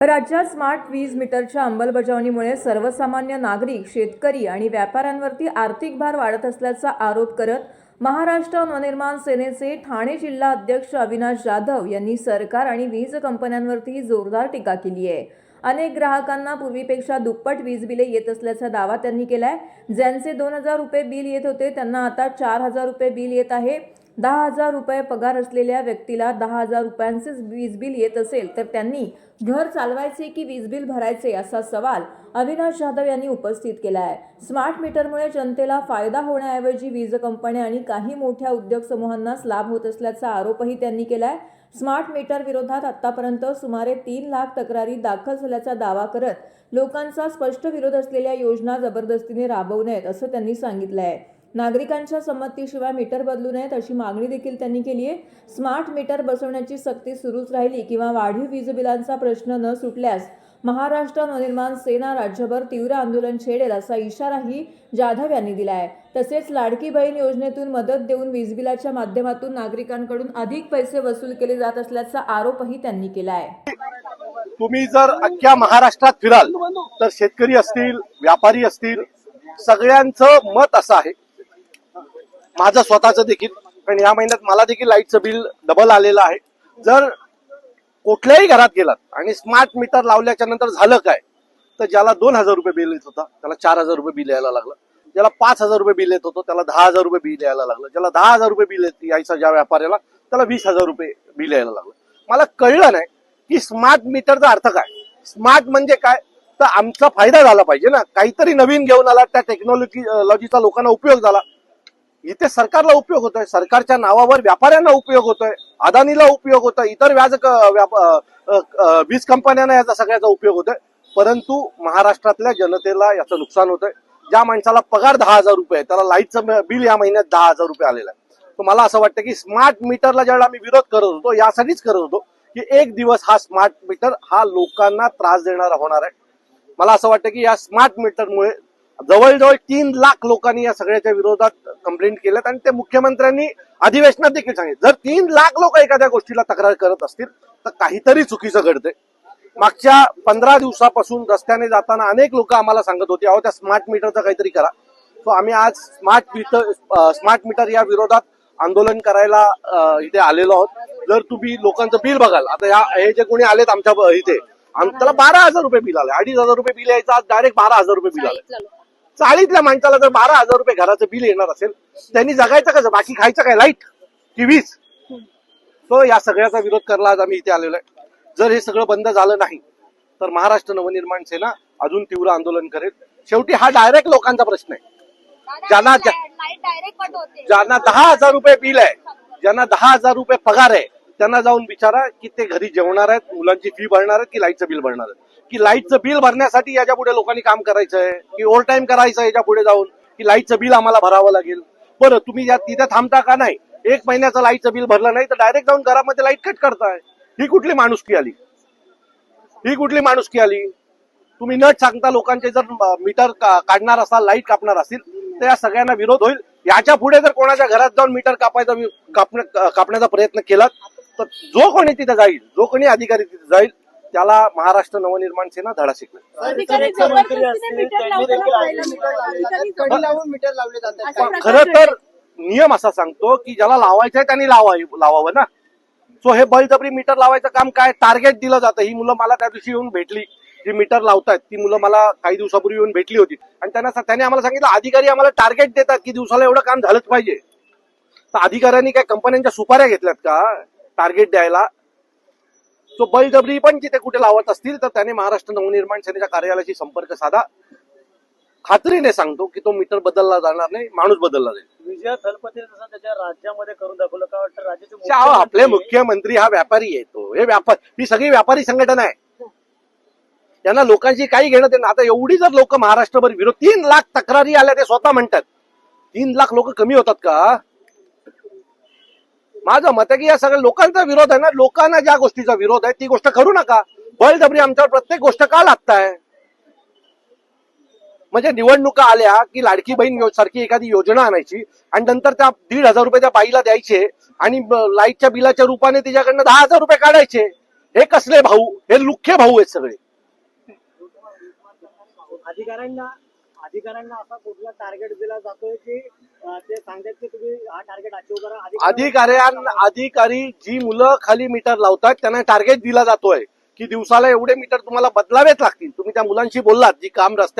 राज्यात स्मार्ट वीज मीटरच्या अंमलबजावणीमुळे सर्वसामान्य नागरिक, शेतकरी आणि व्यापाऱ्यांवरती आर्थिक भार वाढत असल्याचा आरोप करत महाराष्ट्र नवनिर्माण सेनेचे ठाणे जिल्हा अध्यक्ष अविनाश जाधव यांनी सरकार आणि वीज कंपन्यांवरती जोरदार टीका केली आहे। अनेक ग्राहकांना पूर्वीपेक्षा दुप्पट वीज बिले येत असल्याचा दावा त्यांनी केलाय। ज्यांचे 2,000 रुपये बिल येत होते त्यांना आता 4,000 रुपये बिल येत आहे। 10,000 रुपये पगार असलेल्या व्यक्तीला 10,000 रुपयांचे वीज बिल येत असेल तर त्यांनी घर चालवायचे की वीज बिल भरायचे असा सवाल अविनाश जाधव यांनी उपस्थित केला आहे। स्मार्ट मीटरमुळे जनतेला फायदा होण्याऐवजी वीज कंपन्या आणि काही मोठ्या उद्योग समूहांनाच लाभ होत असल्याचा आरोपही त्यांनी केला आहे। स्मार्ट मीटर विरोधात आतापर्यंत सुमारे 3 लाख तक्रारी दाखल झाल्याचा दावा करत लोकांचा स्पष्ट विरोध असलेल्या योजना जबरदस्तीने राबवू नयेत असं त्यांनी सांगितलं आहे। नागरिकांच्या संमतीशिवाय मीटर बदलू नयेत अशी मागणी देखील त्यांनी केली आहे। स्मार्ट मीटर बसवण्याची सक्ती सुरूच राहिली किंवा वाढीव वीज बिलांचा प्रश्न न सुटल्यास महाराष्ट्र नवनिर्माण सेना राज्यभर तीव्र आंदोलन छेडेल असा इशाराही जाधव यांनी दिला आहे। तसेच लाडकी बहीण योजनेतून मदत देऊन वीज बिलाच्या माध्यमातून नागरिकांकडून अधिक पैसे वसूल केले जात असल्याचा आरोपही त्यांनी केला आहे। तुम्ही जर अख्ख्या महाराष्ट्रात फिराल तर शेतकरी असतील, व्यापारी असतील, सगळ्यांचं मत असं आहे, माझं स्वतःचं देखील, पण या महिन्यात मला देखील लाईटचं बिल डबल आलेलं आहे। जर कुठल्याही घरात गेलात आणि स्मार्ट मीटर लावल्याच्या नंतर झालं काय, तर ज्याला 2,000 रुपये बिल येत होता त्याला 4,000 रुपये बिल यायला लागलं, ज्याला 5,000 रुपये बिल येत होतं त्याला 10,000 रुपये बिल यायला लागलं, ज्याला 10,000 रुपये बिल यायचं ज्या व्यापाऱ्याला त्याला 20,000 रुपये बिल यायला लागलं। मला कळलं नाही की स्मार्ट मीटरचा अर्थ काय। स्मार्ट म्हणजे काय, तर आमचा फायदा झाला पाहिजे ना, काहीतरी नवीन घेऊन आला, त्या टेक्नॉलॉजीचा लोकांना उपयोग झाला। इथे सरकारला उपयोग होतोय, सरकारच्या नावावर व्यापाऱ्यांना उपयोग होतोय, अदानीला उपयोग होतोय, इतर वीज कंपन्यांना याचा सगळ्याचा उपयोग होतोय, परंतु महाराष्ट्रातल्या जनतेला याचं नुकसान होतंय। ज्या माणसाला पगार 10,000 रुपये त्याला लाईटचं बिल या महिन्यात 10,000 रुपये आलेलं आहे। तर मला असं वाटतं की स्मार्ट मीटरला ज्यावेळेला आम्ही विरोध करत होतो यासाठीच करत होतो की एक दिवस हा स्मार्ट मीटर हा लोकांना त्रास देणारा होणार आहे। मला असं वाटतं की या स्मार्ट मीटरमुळे जवळजवळ 3 लाख लोकांनी या सगळ्याच्या विरोधात कंप्लेंट केल्यात आणि ते मुख्यमंत्र्यांनी अधिवेशनात देखील सांगितलं। जर 3 लाख लोक एखाद्या गोष्टीला तक्रार करत असतील तर काहीतरी चुकीचं घडतंय। मागच्या 15 दिवसापासून रस्त्याने जाताना अनेक लोक आम्हाला सांगत होते, अहो त्या स्मार्ट मीटरचं काहीतरी करा। तो आम्ही आज स्मार्ट मीटर या विरोधात आंदोलन करायला इथे आलेलो आहोत। जर तुम्ही लोकांचं बिल बघाल, आता हे जे कोणी आलेत आमच्या इथे, त्याला 12,000 रुपये बिल आले, 2,500 रुपये बिल यायचं, आज डायरेक्ट 12,000 रुपये बिल आले। चाळीतल्या माणसाला जर 12,000 रुपये घराचं बिल येणार असेल, त्यांनी जगायचं कसं, बाकी खायचं काय, लाईट की वीज? तो या सगळ्याचा विरोध करायला आज आम्ही इथे आलेलो आहे। जर हे सगळं बंद झालं नाही तर महाराष्ट्र नवनिर्माण सेना अजून तीव्र आंदोलन करेल। शेवटी हा डायरेक्ट लोकांचा प्रश्न आहे। ज्यांना 10,000 रुपये बिल आहे, ज्यांना 10,000 रुपये पगार आहे, त्यांना जाऊन विचारा की ते घरी जेवणार आहेत, मुलांची फी भरणार आहेत की लाईटचं बिल भरणार आहेत, की लाईटचं बिल भरण्यासाठी याच्या पुढे लोकांनी काम करायचंय की ओव्हर टाइम करायचं याच्या पुढे जाऊन, की लाईटचं बिल आम्हाला भरावं लागेल। बरं, तुम्ही तिथे थांबता का नाही? 1 महिन्याचं लाईटचं बिल भरलं नाही तर डायरेक्ट जाऊन घरामध्ये लाईट कट करताय। ही कुठली माणुसकी आली? ही कुठली माणुसकी आली? तुम्ही न सांगता लोकांचे जर मीटर काढणार असाल, लाईट कापणार असतील तर या सगळ्यांना विरोध होईल। याच्या पुढे जर कोणाच्या घरात जाऊन मीटर कापण्याचा प्रयत्न केला तर जो कोणी तिथे जाईल, जो कोणी अधिकारी तिथे जाईल, त्याला महाराष्ट्र नवनिर्माण सेना धडा शिकवेल। खरं तर नियम असा सांगतो की ज्याला लावायचं आहे त्यांनी लावावं ना। सो हे बळजबरी मीटर लावायचं काम काय, टार्गेट दिलं जातं। ही मुलं मला त्या दिवशी येऊन भेटली, जी मीटर लावतायत ती मुलं मला काही दिवसापूर्वी येऊन भेटली होती आणि त्यांनी आम्हाला सांगितलं, अधिकारी आम्हाला टार्गेट देतात की दिवसाला एवढं काम झालंच पाहिजे। तर अधिकाऱ्यांनी काय कंपन्यांच्या सुपाऱ्या घेतल्यात का टार्गेट द्यायला? सो बळजबरी पण जिथे कुठे लावत असतील तर त्याने महाराष्ट्र नवनिर्माण सेनेच्या कार्यालयाशी संपर्क साधा। खात्रीने सांगतो की तो मीटर बदलला जाणार नाही, माणूस बदलला जाईल। विजय थलपतीने जसं त्याच्या राज्यामध्ये करून दाखवलं, का वाटतं राज्याचे आपले मुख्यमंत्री हा व्यापारी आहे, तो हे ही सगळी व्यापारी संघटना आहे, त्यांना लोकांशी काही घेणं देणं। आता एवढी जर लोक महाराष्ट्रभर विरोध, 3 लाख तक्रारी आल्या ते स्वतः म्हणतात, 3 लाख लोक कमी होतात का? माझं मत आहे की या सगळ्या लोकांचा विरोध आहे ना, लोकांना ज्या गोष्टीचा विरोध आहे ती गोष्ट करू नका। बळजबरी आमच्यावर प्रत्येक गोष्ट का लागताय? म्हणजे निवडणुका आल्या की लाडकी बहीण सारखी एखादी योजना आणायची आणि नंतर त्या 1,500 रुपये त्या बाईला द्यायचे आणि लाईटच्या बिलाच्या रूपाने तिच्याकडनं 10,000 रुपये काढायचे। हे कसले भाऊ? हे लुख्खे भाऊ आहेत सगळे. अधिकाऱ्यांना असा कुठला टार्गेट दिला जातोय की ते सांगतात की तुम्ही हा टार्गेट अचीव्ह करा. अधिकारी जी मुलं खाली मीटर लावतात त्यांना टार्गेट दिला जातोय की दिवसाला एवढे मीटर तुम्हाला बदलावेच लागतील. तुम्ही त्या मुलांशी बोललात जी काम रस्त्यावर